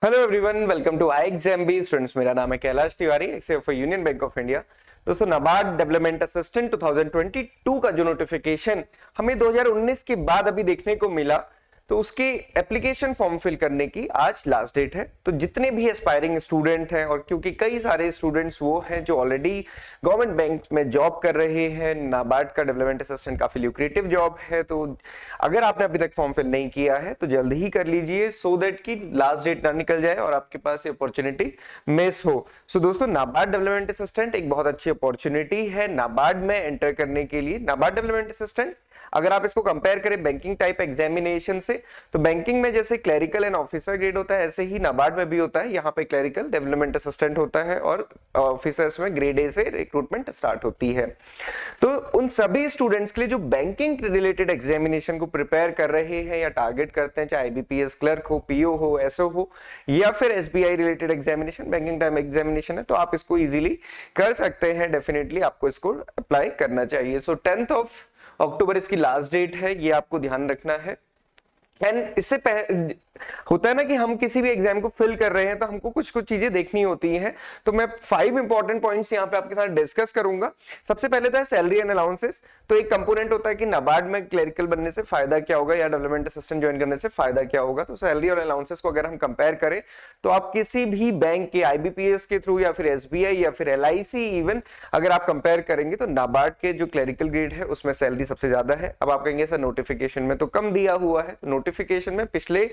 Hello everyone, welcome I exam B students. मेरा नाम है Kailash Tiwari, except for Union Bank of India. दोस्तों, NABARD development assistant 2022 का जो नोटिफिकेशन हमें 2019 के बाद अभी देखने को मिला, तो उसके एप्लीकेशन फॉर्म फिल करने की आज लास्ट डेट है। तो जितने भी एस्पायरिंग स्टूडेंट हैं, और क्योंकि कई सारे स्टूडेंट्स वो हैं जो ऑलरेडी गवर्नमेंट बैंक में जॉब कर रहे हैं, नाबार्ड का डेवलपमेंट असिस्टेंट काफी ल्यूक्रेटिव जॉब है। तो अगर आपने अभी तक फॉर्म फिल नहीं किया है तो जल्द ही कर लीजिए, सो दैट कि लास्ट डेट ना निकल जाए और आपके पास ये अपॉर्चुनिटी मिस हो। सो दोस्तों, नाबार्ड डेवलपमेंट असिस्टेंट एक बहुत अच्छी अपॉर्चुनिटी है नाबार्ड में एंटर करने के लिए। नाबार्ड डेवलपमेंट असिस्टेंट अगर आप इसको कंपेयर करें बैंकिंग टाइप एग्जामिनेशन से, तो बैंकिंग में जैसे क्लरिकल एंड ऑफिसर ग्रेड होता है, ऐसे ही नाबार्ड में भी होता है। यहाँ पे क्लरिकल डेवलपमेंट असिस्टेंट होता है और ऑफिसर्स में ग्रेड ए से रिक्रूटमेंट स्टार्ट होती है। तो उन सभी स्टूडेंट्स के लिए जो बैंकिंग रिलेटेड एग्जामिनेशन को प्रिपेयर कर रहे हैं या टारगेट करते हैं, चाहे आईबीपीएस क्लर्क हो, पीओ हो, एसओ हो, या फिर SBI related examination, banking type examination है, तो आप इसको इजीली कर सकते हैं। डेफिनेटली आपको इसको अप्लाई करना चाहिए। सो 10th ऑफ अक्टूबर इसकी लास्ट डेट है, ये आपको ध्यान रखना है। एंड इससे होता है ना कि हम किसी भी एग्जाम को फिल कर रहे हैं तो हमको कुछ कुछ चीजें देखनी होती हैं। तो मैं 5 इंपॉर्टेंट पॉइंट्स यहाँ पे आपके साथ डिस्कस करूंगा। सबसे पहले तो है सैलरी एंड अलाउंसेस। तो एक कंपोनेंट होता है कि नाबार्ड में क्लरिकल बनने से फायदा क्या होगा या डेवलपमेंट असिस्टेंट ज्वाइन करने से फायदा क्या होगा। तो सैलरी और अलाउंसेस को अगर हम कंपेयर करें तो आप किसी भी बैंक के आईबीपीएस के थ्रू या फिर एसबीआई या फिर एलआईसी इवन अगर आप कंपेयर करेंगे तो नाबार्ड के जो क्लरिकल ग्रेड है उसमें सैलरी सबसे ज्यादा है। अब आप कहेंगे सर नोटिफिकेशन में तो कम दिया हुआ है। नोटिफिकेशन में पिछले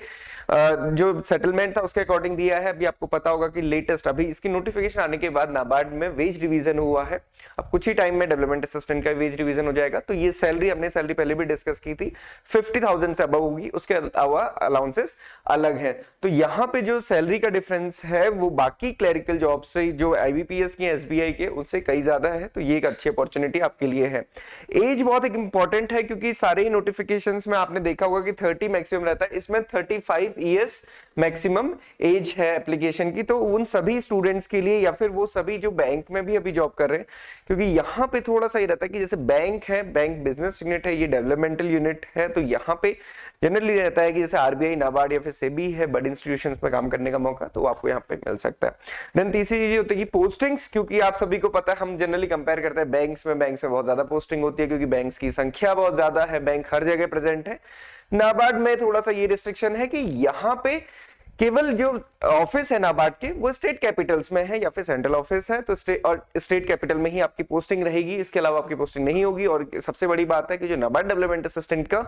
जो सेटलमेंट था उसके अकॉर्डिंग दिया है। अभी आपको पता होगा कि लेटेस्ट अभी इसकी नोटिफिकेशन आने के बाद नाबार्ड में वेज रिवीजन हुआ है। अब कुछ ही टाइम में डेवलपमेंट असिस्टेंट का वेज रिवीजन हो जाएगा। तो ये सैलरी हमने सैलरी पहले भी डिस्कस की थी, 50,000 से अबव होगी। उसके अलावा अलाउंसेस अलग है। तो यहाँ पे जो सैलरी का डिफरेंस है वो बाकी क्लरिकल जॉब से, जो आईबीपीएस की, एसबीआई के, उससे कई ज्यादा है। तो ये एक अच्छी अपॉर्चुनिटी आपके लिए है। एज बहुत एक इंपॉर्टेंट है, क्योंकि सारे ही नोटिफिकेशंस में आपने देखा होगा कि 30 मैक्सिमम रहता है, इसमें 35 ईयर्स मैक्सिमम एज है एप्लीकेशन की। तो उन सभी स्टूडेंट्स के लिए या फिर वो सभी जो बैंक में भी अभी जॉब कर रहे हैं, क्योंकि यहाँ पे थोड़ा सा ये रहता है कि जैसे बैंक है, बैंक बिजनेस यूनिट है, ये डेवलपमेंटल यूनिट है, तो यहाँ पे जनरली रहता है कि जैसे आरबीआई, नाबार्ड या फिर सेबी है, बड़ी इंस्टीट्यूशंस में काम करने का मौका तो आपको यहाँ पे मिल सकता है। देन तीसरी चीज होती है कि पोस्टिंग्स, क्योंकि आप सभी को पता है हम जनरली कंपेयर करते हैं बैंक्स में, बैंक से बहुत ज्यादा पोस्टिंग होती है क्योंकि बैंक्स की संख्या बहुत ज्यादा है, बैंक हर जगह प्रेजेंट है। नाबार्ड में थोड़ा सा ये रिस्ट्रिक्शन है कि यहाँ पे केवल जो ऑफिस है नाबार्ड के वो स्टेट कैपिटल्स में है या फिर सेंट्रल ऑफिस है, तो स्टेट कैपिटल में ही आपकी पोस्टिंग रहेगी, इसके अलावा आपकी पोस्टिंग नहीं होगी। और सबसे बड़ी बात है कि जो नाबार्ड डेवलपमेंट असिस्टेंट का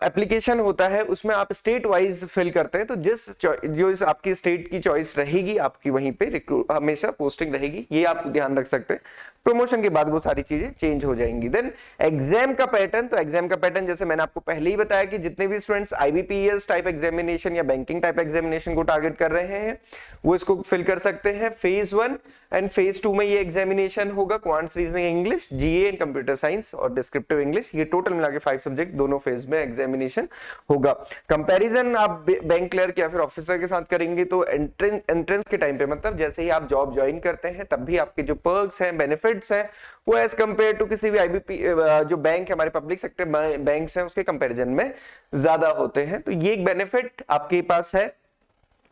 एप्लीकेशन होता है उसमें आप स्टेट वाइज फिल करते हैं, तो जो आपकी स्टेट की चॉइस रहेगी आपकी वहीं पे हमेशा पोस्टिंग रहेगी, ये आप ध्यान रख सकते हैं। प्रमोशन के बाद वो सारी चीजें चेंज हो जाएंगी। देन एग्जाम का पैटर्न, तो एग्जाम का पैटर्न जैसे मैंने आपको पहले ही बताया कि जितने भी स्टूडेंट्स आईबीपीएस टाइप एग्जामिनेशन या बैंकिंग टाइप एग्जामिनेशन को टारगेट कर रहे हैं वो इसको फिल कर सकते हैं। फेज 1 एंड फेज 2 में ये एग्जामिनेशन होगा, quants, reasoning, English, GA and computer science और डिस्क्रिप्टिव इंग्लिश, ये टोटल मिला के 5 सब्जेक्ट दोनों फेज में एग्जामिनेशन होगा। कंपैरिजन आप बैंक क्लर्क या फिर ऑफिसर के साथ करेंगे तो एंट्रेंस के टाइम पे, मतलब जैसे ही आप जॉब ज्वाइन करते हैं तब भी आपके जो पर्क्स हैं, बेनिफिट्स हैं, वो एज कंपेयर टू किसी भी आईबीपी जो बैंक है, हमारे पब्लिक सेक्टर बैंक्स हैं, उसके कंपैरिजन में ज्यादा होते हैं। तो ये एक बेनिफिट आपके पास है।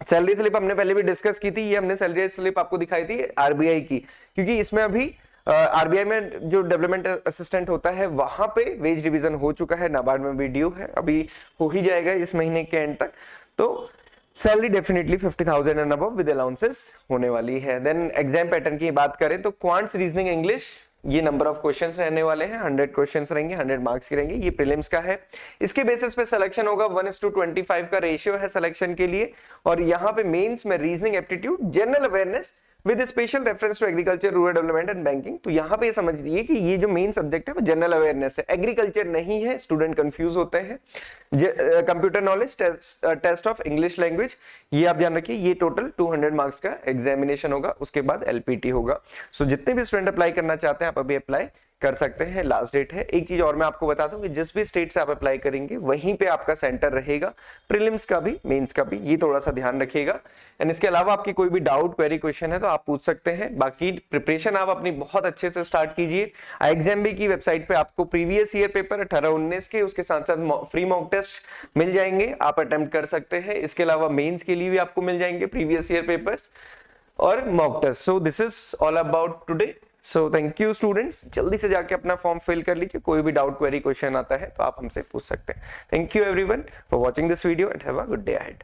सैलरी स्लिप हमने पहले भी डिस्कस की थी, ये हमने सैलरी स्लिप आपको दिखाई थी आरबीआई की, क्योंकि इसमें अभी आरबीआई में जो डेवलपमेंट असिस्टेंट होता है वहां पे वेज रिवीजन हो चुका है, नाबार्ड में भी ड्यू है, अभी हो ही जाएगा इस महीने के एंड तक। तो salary definitely 50,000 and above with allowances होने वाली है। देन एग्जाम पैटर्न की बात करें तो क्वांट्स, रीजनिंग, इंग्लिश, ये नंबर ऑफ क्वेश्चंस रहने वाले हैं, 100 क्वेश्चंस रहेंगे, 100 मार्क्स के रहेंगे। ये प्रीलिम्स का है, इसके बेसिस पे सिलेक्शन होगा, 1:25 का रेशियो है सिलेक्शन के लिए। और यहाँ पे मेंस में reasoning aptitude, general awareness with special reference to agriculture, rural development and banking. तो यहाँ पे समझिए कि ये जो मेन सब्जेक्ट है वो जनरल अवेयरनेस है, एग्रीकल्चर नहीं है, स्टूडेंट कंफ्यूज होते हैं। Computer knowledge, test of English language, ये आप ध्यान रखिए, ये टोटल 200 मार्क्स का एग्जामिनेशन होगा, उसके बाद एलपीटी होगा। सो जितने भी स्टूडेंट अप्लाई करना चाहते हैं आप अभी अप्लाई कर सकते हैं, लास्ट डेट है। एक चीज और मैं आपको बता दूं कि जिस भी स्टेट से आप अप्लाई करेंगे वहीं पे आपका सेंटर रहेगा, प्रीलिम्स का भी मेंस का भी, ये थोड़ा सा ध्यान रखिएगा। एंड इसके अलावा आपकी कोई भी डाउट क्वेरी क्वेश्चन है तो आप पूछ सकते हैं। बाकी प्रिपरेशन आप अपनी बहुत अच्छे से स्टार्ट कीजिए। IXMB की वेबसाइट पे आपको प्रीवियस ईयर पेपर 18-19 के, उसके साथ साथ फ्री मॉक टेस्ट मिल जाएंगे, आप अटेम्प्ट कर सकते हैं। इसके अलावा मेंस के लिए भी आपको मिल जाएंगे प्रीवियस ईयर पेपर्स और mock test. So this is all about today. So thank you students, जल्दी से जाके अपना फॉर्म फिल कर लीजिए। कोई भी डाउट क्वेरी क्वेश्चन आता है तो आप हमसे पूछ सकते हैं। Thank you everyone for watching this video and have a good day ahead.